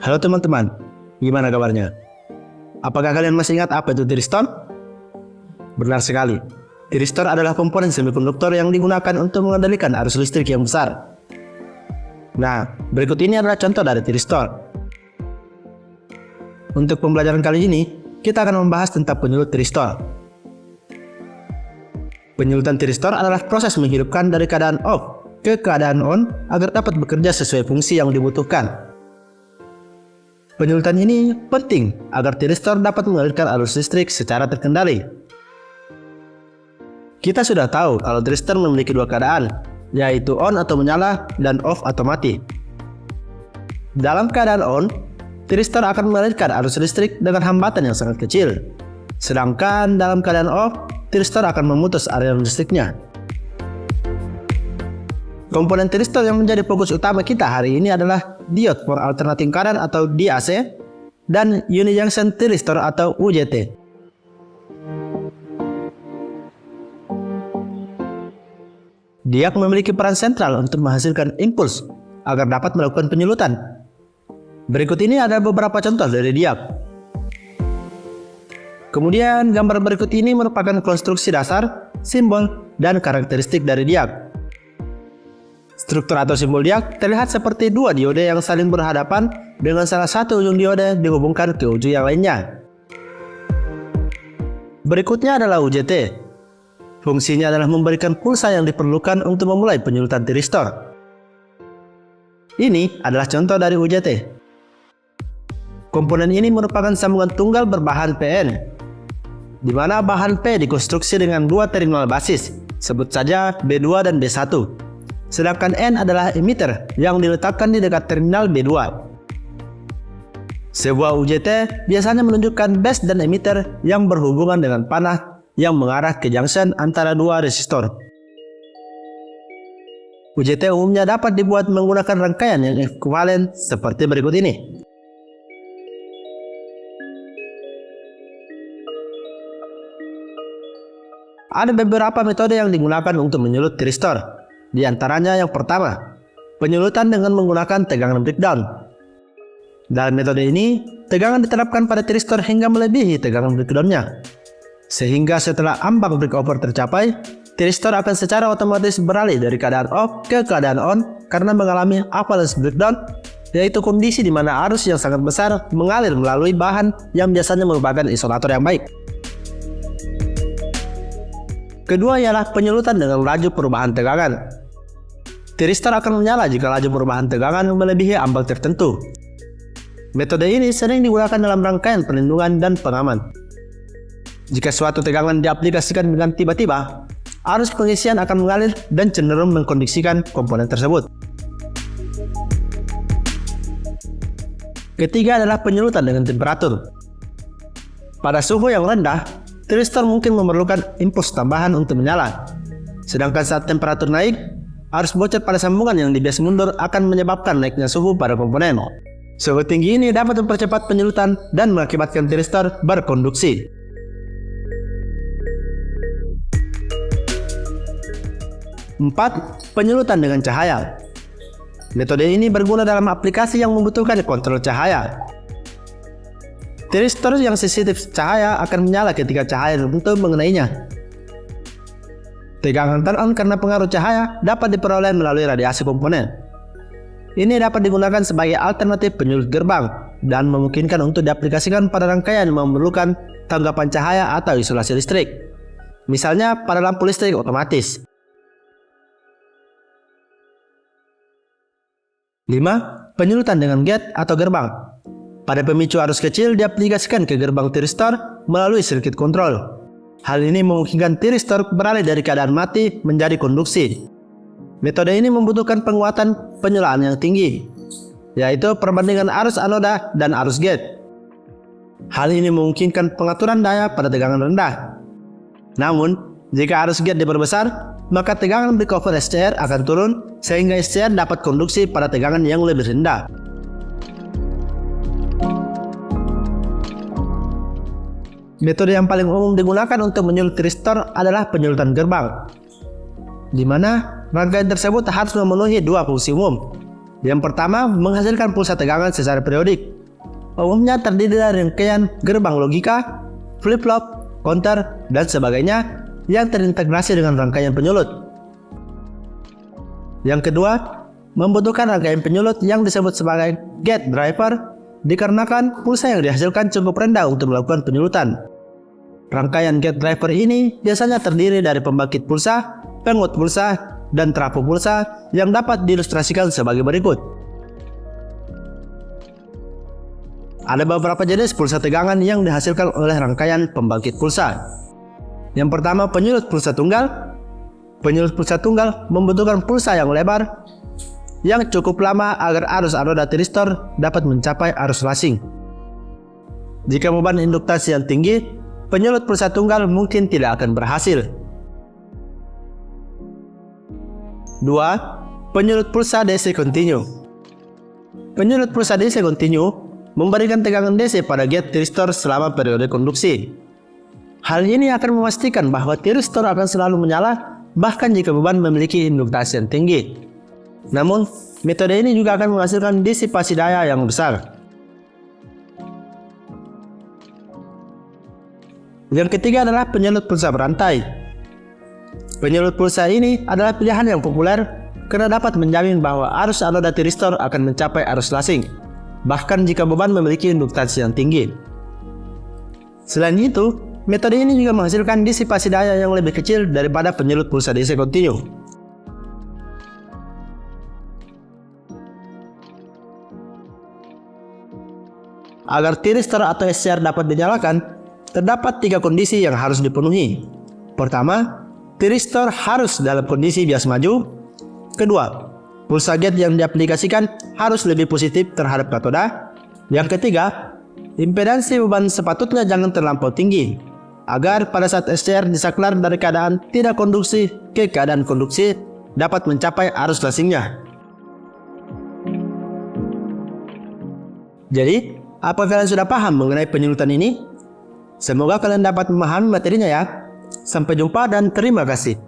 Halo teman-teman, gimana kabarnya? Apakah kalian masih ingat apa itu tiristor? Benar sekali, tiristor adalah komponen semikonduktor yang digunakan untuk mengendalikan arus listrik yang besar. Nah, berikut ini adalah contoh dari tiristor. Untuk pembelajaran kali ini, kita akan membahas tentang penyulut tiristor. Penyulutan tiristor adalah proses menghidupkan dari keadaan off ke keadaan on agar dapat bekerja sesuai fungsi yang dibutuhkan. Penyulutan ini penting agar tiristor dapat mengalirkan arus listrik secara terkendali. Kita sudah tahu kalau tiristor memiliki dua keadaan, yaitu on atau menyala dan off atau mati. Dalam keadaan on, tiristor akan mengalirkan arus listrik dengan hambatan yang sangat kecil. Sedangkan dalam keadaan off, tiristor akan memutus aliran listriknya. Komponen tiristor yang menjadi fokus utama kita hari ini adalah diode for alternating current atau DAC dan unijunction tiristor atau UJT. Diode memiliki peran sentral untuk menghasilkan impuls agar dapat melakukan penyulutan. Berikut ini ada beberapa contoh dari diode. Kemudian gambar berikut ini merupakan konstruksi dasar, simbol, dan karakteristik dari diode. Struktur atau simbol diode terlihat seperti dua diode yang saling berhadapan dengan salah satu ujung diode dihubungkan ke ujung yang lainnya. Berikutnya adalah UJT. Fungsinya adalah memberikan pulsa yang diperlukan untuk memulai penyulutan tiristor. Ini adalah contoh dari UJT. Komponen ini merupakan sambungan tunggal berbahan PN, di mana bahan P dikonstruksi dengan dua terminal basis, sebut saja B2 dan B1. Sedangkan N adalah emitter yang diletakkan di dekat terminal B2. Sebuah UJT biasanya menunjukkan base dan emitter yang berhubungan dengan panah yang mengarah ke junction antara dua resistor. UJT umumnya dapat dibuat menggunakan rangkaian yang ekuivalen seperti berikut ini. Ada beberapa metode yang digunakan untuk menyulut tiristor. Di antaranya yang pertama, penyulutan dengan menggunakan tegangan breakdown. Dalam metode ini, tegangan diterapkan pada tiristor hingga melebihi tegangan breakdown-nya. Sehingga setelah ambang breakover tercapai, tiristor akan secara otomatis beralih dari keadaan off ke keadaan on karena mengalami avalanche breakdown, yaitu kondisi di mana arus yang sangat besar mengalir melalui bahan yang biasanya merupakan isolator yang baik. Kedua ialah penyulutan dengan laju perubahan tegangan. Tiristor akan menyala jika laju perubahan tegangan melebihi ambang tertentu. Metode ini sering digunakan dalam rangkaian perlindungan dan pengaman. Jika suatu tegangan diaplikasikan dengan tiba-tiba, arus pengisian akan mengalir dan cenderung mengkondisikan komponen tersebut. Ketiga adalah penyulutan dengan temperatur. Pada suhu yang rendah, tiristor mungkin memerlukan impuls tambahan untuk menyala. Sedangkan saat temperatur naik, arus bocor pada sambungan yang dibias mundur akan menyebabkan naiknya suhu pada komponen. Suhu tinggi ini dapat mempercepat penyulutan dan mengakibatkan tiristor berkonduksi. Empat, penyulutan dengan cahaya. Metode ini berguna dalam aplikasi yang membutuhkan kontrol cahaya. Tiristor yang sensitif cahaya akan menyala ketika cahaya tertentu mengenainya. Tegangan turn on karena pengaruh cahaya dapat diperoleh melalui radiasi komponen. Ini dapat digunakan sebagai alternatif penyulut gerbang dan memungkinkan untuk diaplikasikan pada rangkaian yang memerlukan tanggapan cahaya atau isolasi listrik. Misalnya pada lampu listrik otomatis. 5. Penyulutan dengan gate atau gerbang. Pada pemicu arus kecil diaplikasikan ke gerbang tiristor melalui sirkuit kontrol. Hal ini memungkinkan tiristor beralih dari keadaan mati menjadi konduksi. Metode ini membutuhkan penguatan penyelaan yang tinggi, yaitu perbandingan arus anoda dan arus gate. Hal ini memungkinkan pengaturan daya pada tegangan rendah. Namun, jika arus gate diperbesar, maka tegangan breakover SCR akan turun sehingga SCR dapat konduksi pada tegangan yang lebih rendah. Metode yang paling umum digunakan untuk menyulut tiristor adalah penyulutan gerbang, di mana rangkaian tersebut harus memenuhi dua fungsi umum. Yang pertama, menghasilkan pulsa tegangan secara periodik, umumnya terdiri dari rangkaian gerbang logika, flip-flop, counter, dan sebagainya yang terintegrasi dengan rangkaian penyulut. Yang kedua, membutuhkan rangkaian penyulut yang disebut sebagai gate driver dikarenakan pulsa yang dihasilkan cukup rendah untuk melakukan penyulutan. Rangkaian gate driver ini biasanya terdiri dari pembangkit pulsa, penguat pulsa, dan trafo pulsa yang dapat diilustrasikan sebagai berikut. Ada beberapa jenis pulsa tegangan yang dihasilkan oleh rangkaian pembangkit pulsa. Yang pertama, penyulut pulsa tunggal. Penyulut pulsa tunggal membutuhkan pulsa yang lebar yang cukup lama agar arus anoda tiristor dapat mencapai arus lasing. Jika beban induktasi yang tinggi, penyulut pulsa tunggal mungkin tidak akan berhasil. 2. Penyulut pulsa DC continue. Penyulut pulsa DC continue memberikan tegangan DC pada gate tiristor selama periode konduksi. Hal ini akan memastikan bahwa tiristor akan selalu menyala bahkan jika beban memiliki induktasi yang tinggi. Namun, metode ini juga akan menghasilkan disipasi daya yang besar. Yang ketiga adalah penyulut pulsa berantai. Penyulut pulsa ini adalah pilihan yang populer karena dapat menjamin bahwa arus anoda tiristor akan mencapai arus lasing, bahkan jika beban memiliki induktasi yang tinggi. Selain itu, metode ini juga menghasilkan disipasi daya yang lebih kecil daripada penyulut pulsa DC continue. Agar tiristor atau SCR dapat dinyalakan, terdapat 3 kondisi yang harus dipenuhi. Pertama, tiristor harus dalam kondisi bias maju. Kedua, pulsa gate yang diaplikasikan harus lebih positif terhadap katoda. Yang ketiga, impedansi beban sepatutnya jangan terlampau tinggi, agar pada saat SCR disaklar dari keadaan tidak konduksi ke keadaan konduksi dapat mencapai arus lasingnya. Jadi, apa kalian sudah paham mengenai penyulutan ini? Semoga kalian dapat memahami materinya ya. Sampai jumpa dan terima kasih.